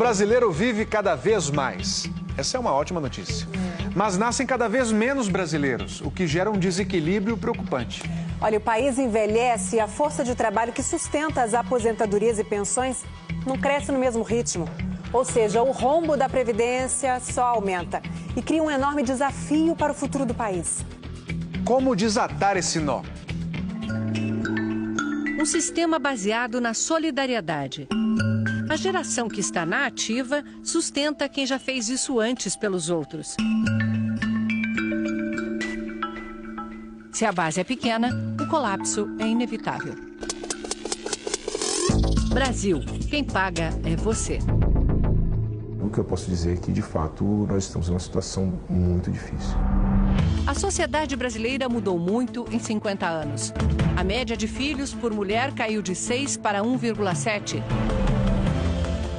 brasileiro vive cada vez mais. Essa é uma ótima notícia. Mas nascem cada vez menos brasileiros, o que gera um desequilíbrio preocupante. Olha, o país envelhece e a força de trabalho que sustenta as aposentadorias e pensões não cresce no mesmo ritmo. Ou seja, o rombo da Previdência só aumenta e cria um enorme desafio para o futuro do país. Como desatar esse nó? Um sistema baseado na solidariedade. A geração que está na ativa sustenta quem já fez isso antes pelos outros. Se a base é pequena, o colapso é inevitável. Brasil, quem paga é você. O que eu posso dizer é que, de fato, nós estamos em uma situação muito difícil. A sociedade brasileira mudou muito em 50 anos. A média de filhos por mulher caiu de 6 para 1,7.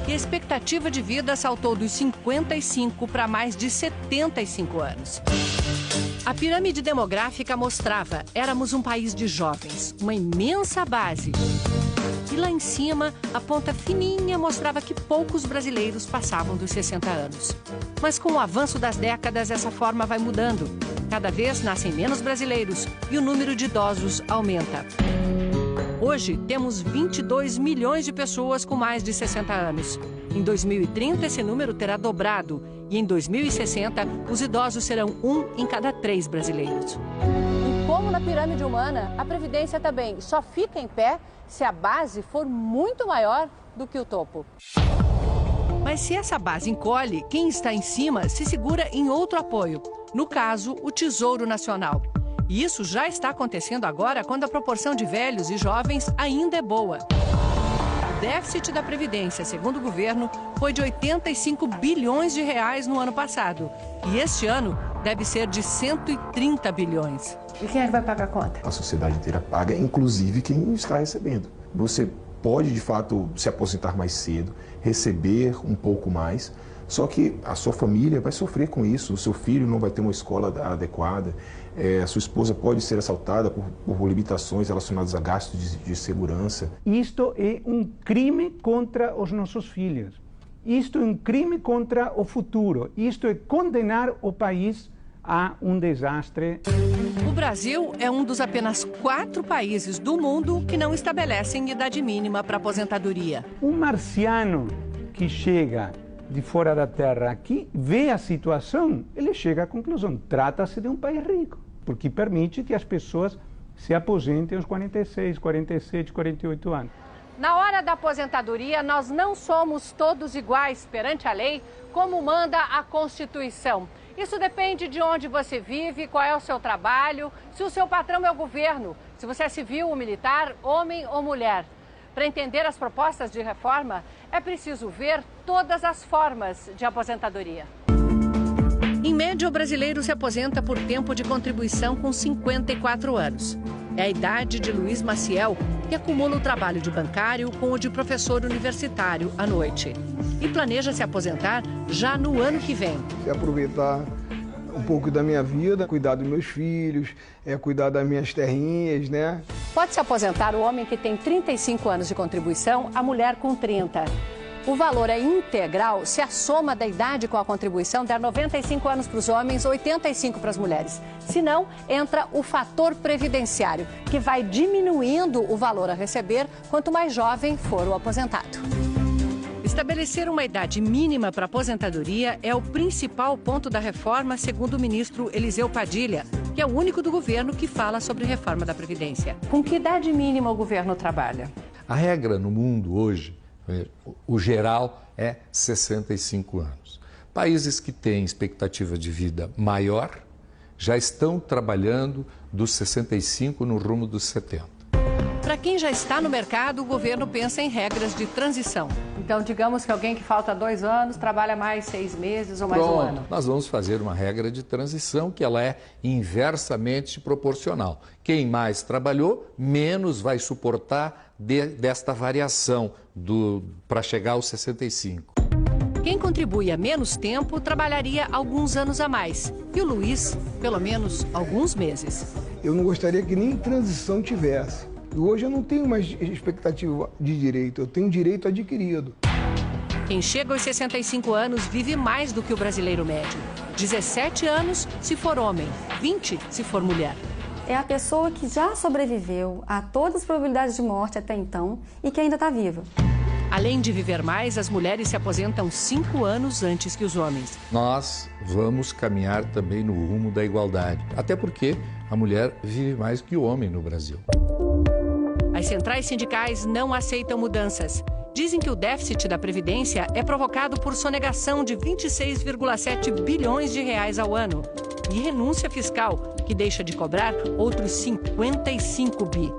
E a expectativa de vida saltou dos 55 para mais de 75 anos. A pirâmide demográfica mostrava, éramos um país de jovens, uma imensa base. E lá em cima, a ponta fininha mostrava que poucos brasileiros passavam dos 60 anos. Mas com o avanço das décadas, essa forma vai mudando. Cada vez nascem menos brasileiros e o número de idosos aumenta. Hoje, temos 22 milhões de pessoas com mais de 60 anos. Em 2030, esse número terá dobrado. E em 2060, os idosos serão 1 em cada 3 brasileiros. E como na pirâmide humana, a Previdência também só fica em pé se a base for muito maior do que o topo. Mas se essa base encolhe, quem está em cima se segura em outro apoio. No caso, o Tesouro Nacional. E isso já está acontecendo agora quando a proporção de velhos e jovens ainda é boa. O déficit da Previdência, segundo o governo, foi de 85 bilhões de reais no ano passado. E este ano deve ser de 130 bilhões. E quem é que vai pagar a conta? A sociedade inteira paga, inclusive quem está recebendo. Você pode, de fato, se aposentar mais cedo, receber um pouco mais, só que a sua família vai sofrer com isso, o seu filho não vai ter uma escola adequada, a sua esposa pode ser assaltada por limitações relacionadas a gastos de segurança. Isto é um crime contra os nossos filhos. Isto é um crime contra o futuro. Isto é condenar o país a um desastre. O Brasil é um dos apenas 4 países do mundo que não estabelecem idade mínima para aposentadoria. Um marciano que chega de fora da Terra aqui, vê a situação, ele chega à conclusão, trata-se de um país rico, porque permite que as pessoas se aposentem aos 46, 47, 48 anos. Na hora da aposentadoria, nós não somos todos iguais perante a lei, como manda a Constituição. Isso depende de onde você vive, qual é o seu trabalho, se o seu patrão é o governo, se você é civil ou militar, homem ou mulher. Para entender as propostas de reforma, é preciso ver todas as formas de aposentadoria. Em média, o brasileiro se aposenta por tempo de contribuição com 54 anos. É a idade de Luiz Maciel, que acumula o trabalho de bancário com o de professor universitário à noite. E planeja se aposentar já no ano que vem. Aproveitar um pouco da minha vida, cuidar dos meus filhos, cuidar das minhas terrinhas, né? Pode se aposentar o homem que tem 35 anos de contribuição, a mulher com 30. O valor é integral se a soma da idade com a contribuição der 95 anos para os homens, 85 para as mulheres. Se não, entra o fator previdenciário, que vai diminuindo o valor a receber quanto mais jovem for o aposentado. Estabelecer uma idade mínima para aposentadoria é o principal ponto da reforma, segundo o ministro Eliseu Padilha, que é o único do governo que fala sobre reforma da Previdência. Com que idade mínima o governo trabalha? A regra no mundo hoje, o geral, é 65 anos. Países que têm expectativa de vida maior já estão trabalhando dos 65 no rumo dos 70. Para quem já está no mercado, o governo pensa em regras de transição. Então, digamos que alguém que falta 2 anos trabalha mais 6 meses ou mais um ano. Nós vamos fazer uma regra de transição que ela é inversamente proporcional. Quem mais trabalhou, menos vai suportar desta variação para chegar aos 65. Quem contribui há menos tempo trabalharia alguns anos a mais. E o Luiz, pelo menos alguns meses. Eu não gostaria que nem transição tivesse. Hoje eu não tenho mais expectativa de direito, eu tenho direito adquirido. Quem chega aos 65 anos vive mais do que o brasileiro médio. 17 anos se for homem, 20 se for mulher. É a pessoa que já sobreviveu a todas as probabilidades de morte até então e que ainda está viva. Além de viver mais, as mulheres se aposentam 5 anos antes que os homens. Nós vamos caminhar também no rumo da igualdade, até porque a mulher vive mais que o homem no Brasil. As centrais sindicais não aceitam mudanças. Dizem que o déficit da Previdência é provocado por sonegação de 26,7 bilhões de reais ao ano e renúncia fiscal, que deixa de cobrar outros 55 bi.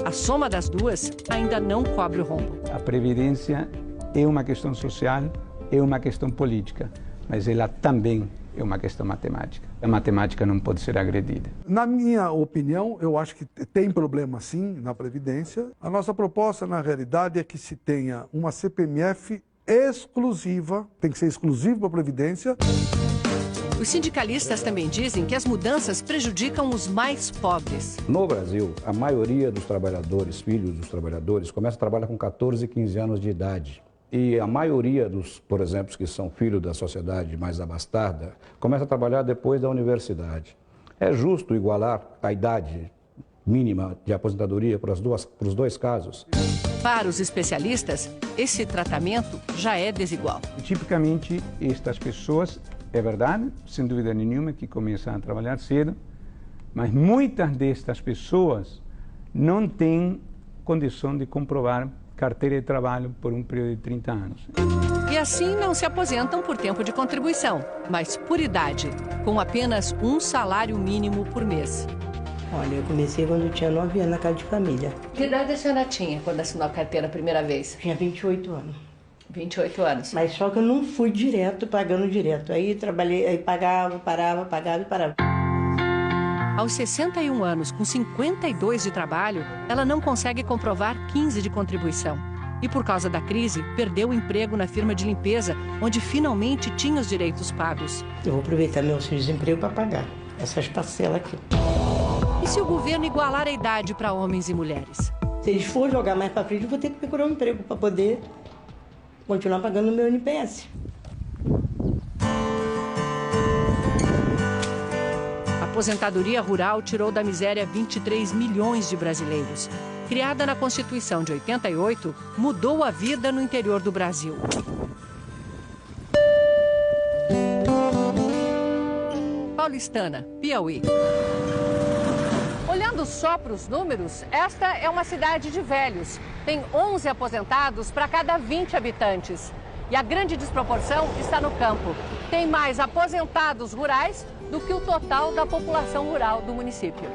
A soma das duas ainda não cobre o rombo. A Previdência é uma questão social, é uma questão política, mas ela também é uma questão matemática. A matemática não pode ser agredida. Na minha opinião, eu acho que tem problema sim na Previdência. A nossa proposta, na realidade, é que se tenha uma CPMF exclusiva, tem que ser exclusiva para a Previdência. Os sindicalistas também dizem que as mudanças prejudicam os mais pobres. No Brasil, a maioria dos trabalhadores, filhos dos trabalhadores, começa a trabalhar com 14, 15 anos de idade. E a maioria dos, por exemplo, que são filhos da sociedade mais abastada, começa a trabalhar depois da universidade. É justo igualar a idade mínima de aposentadoria para os dois casos? Para os especialistas, esse tratamento já é desigual. Tipicamente, estas pessoas, é verdade, sem dúvida nenhuma, que começam a trabalhar cedo, mas muitas destas pessoas não têm condição de comprovar carteira de trabalho por um período de 30 anos. E assim não se aposentam por tempo de contribuição, mas por idade, com apenas um salário mínimo por mês. Olha, eu comecei quando eu tinha 9 anos na casa de família. Que idade a senhora tinha quando assinou a carteira a primeira vez? Tinha 28 anos. 28 anos. Mas só que eu não fui direto, pagando direto. Aí trabalhei, aí pagava, parava e parava. Aos 61 anos, com 52 de trabalho, ela não consegue comprovar 15 de contribuição. E por causa da crise, perdeu o emprego na firma de limpeza, onde finalmente tinha os direitos pagos. Eu vou aproveitar meu auxílio-desemprego para pagar essas parcelas aqui. E se o governo igualar a idade para homens e mulheres? Se eles for jogar mais para frente, eu vou ter que procurar um emprego para poder continuar pagando o meu NPS. A aposentadoria rural tirou da miséria 23 milhões de brasileiros. Criada na Constituição de 88, mudou a vida no interior do Brasil. Paulistana, Piauí. Olhando só para os números, esta é uma cidade de velhos. Tem 11 aposentados para cada 20 habitantes. E a grande desproporção está no campo. Tem mais aposentados rurais do que o total da população rural do município.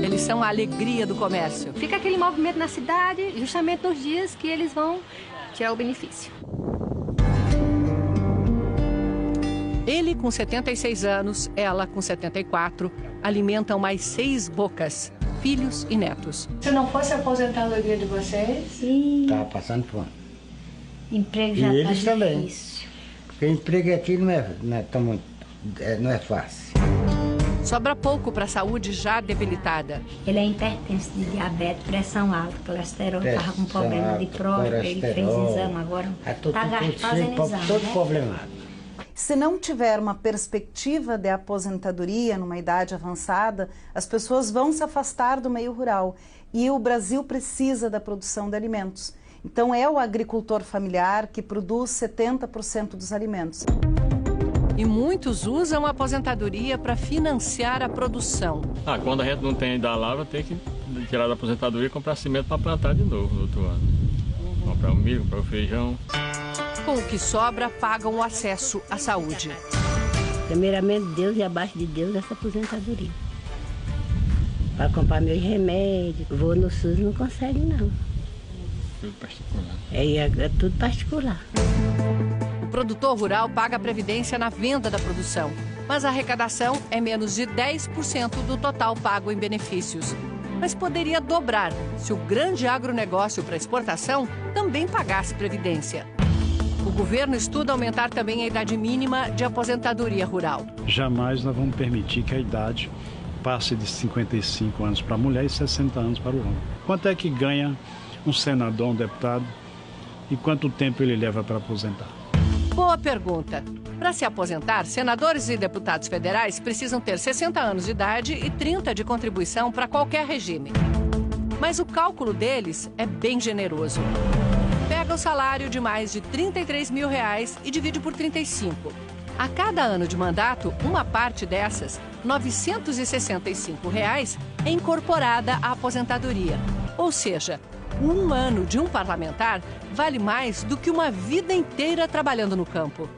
Eles são a alegria do comércio. Fica aquele movimento na cidade, justamente nos dias que eles vão tirar o benefício. Ele com 76 anos, ela com 74, alimentam mais 6 bocas, filhos e netos. Se não fosse a aposentadoria de vocês... Tá passando fome. Emprego já e tá eles também. difícil. Porque emprego aqui não é fácil. Sobra pouco para a saúde já debilitada. Ele é hipertenso, de diabetes, pressão alta, colesterol, estava com problema de próstata, ele fez exame agora. Está fazendo exame, todo problemado. Se não tiver uma perspectiva de aposentadoria numa idade avançada, as pessoas vão se afastar do meio rural. E o Brasil precisa da produção de alimentos. Então é o agricultor familiar que produz 70% dos alimentos. E muitos usam a aposentadoria para financiar a produção. Quando a gente não tem da lavra, tem que tirar da aposentadoria e comprar cimento para plantar de novo no outro ano. Comprar o milho, comprar o feijão. Com o que sobra, pagam o acesso à saúde. Primeiramente Deus e abaixo de Deus essa aposentadoria. Para comprar meus remédios, vou no SUS, não consegue não. Tudo particular. É tudo particular. O produtor rural paga a previdência na venda da produção, mas a arrecadação é menos de 10% do total pago em benefícios. Mas poderia dobrar se o grande agronegócio para exportação também pagasse previdência. O governo estuda aumentar também a idade mínima de aposentadoria rural. Jamais nós vamos permitir que a idade passe de 55 anos para a mulher e 60 anos para o homem. Quanto é que ganha um senador, um deputado e quanto tempo ele leva para aposentar. Boa pergunta. Para se aposentar, senadores e deputados federais precisam ter 60 anos de idade e 30 de contribuição para qualquer regime. Mas o cálculo deles é bem generoso. Pega o salário de mais de R$33 mil e divide por 35. A cada ano de mandato, uma parte dessas, R$ 965, é incorporada à aposentadoria. Ou seja, um ano de um parlamentar vale mais do que uma vida inteira trabalhando no campo.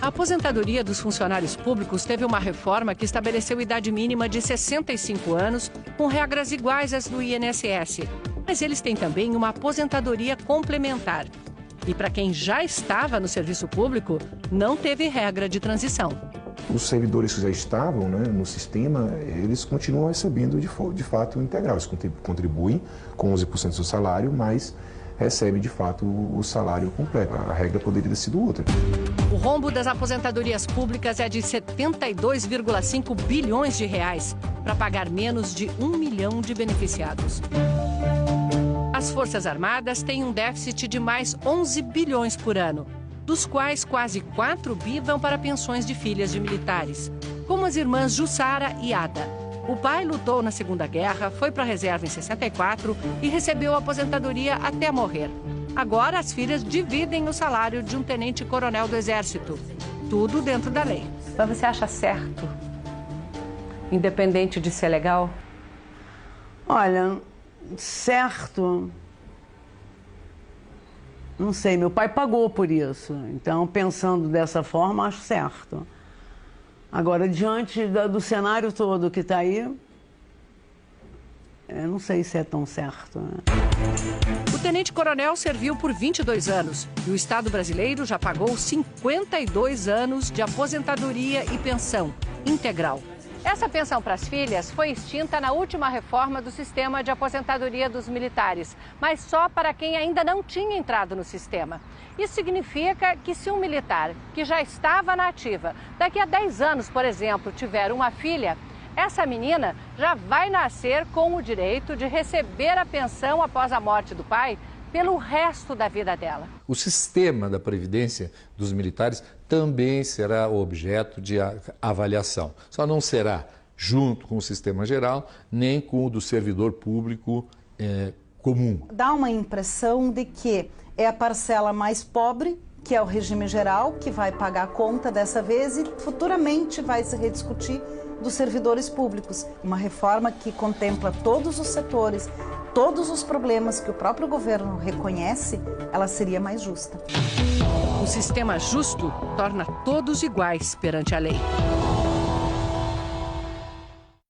A aposentadoria dos funcionários públicos teve uma reforma que estabeleceu idade mínima de 65 anos, com regras iguais às do INSS. Mas eles têm também uma aposentadoria complementar. E para quem já estava no serviço público, não teve regra de transição. Os servidores que já estavam, né, no sistema, eles continuam recebendo de fato o integral. Eles contribuem com 11% do seu salário, mas recebem de fato o salário completo. A regra poderia ter sido outra. O rombo das aposentadorias públicas é de 72,5 bilhões de reais, para pagar menos de 1 milhão de beneficiados. As Forças Armadas têm um déficit de mais 11 bilhões por ano, dos quais quase 4 bi vão para pensões de filhas de militares, como as irmãs Jussara e Ada. O pai lutou na Segunda Guerra, foi para a reserva em 64 e recebeu a aposentadoria até morrer. Agora, as filhas dividem o salário de um tenente-coronel do Exército. Tudo dentro da lei. Mas você acha certo? Independente de ser legal? Olha, certo... Não sei, meu pai pagou por isso. Então, pensando dessa forma, acho certo. Agora, diante do cenário todo que está aí, eu não sei se é tão certo. Né? O tenente-coronel serviu por 22 anos e o Estado brasileiro já pagou 52 anos de aposentadoria e pensão integral. Essa pensão para as filhas foi extinta na última reforma do sistema de aposentadoria dos militares, mas só para quem ainda não tinha entrado no sistema. Isso significa que se um militar que já estava na ativa, daqui a 10 anos, por exemplo, tiver uma filha, essa menina já vai nascer com o direito de receber a pensão após a morte do pai pelo resto da vida dela. O sistema da Previdência dos militares também será objeto de avaliação. Só não será junto com o sistema geral, nem com o do servidor público comum. Dá uma impressão de que é a parcela mais pobre, que é o regime geral, que vai pagar a conta dessa vez e futuramente vai se rediscutir dos servidores públicos. Uma reforma que contempla todos os setores, todos os problemas que o próprio governo reconhece, ela seria mais justa. O sistema justo torna todos iguais perante a lei.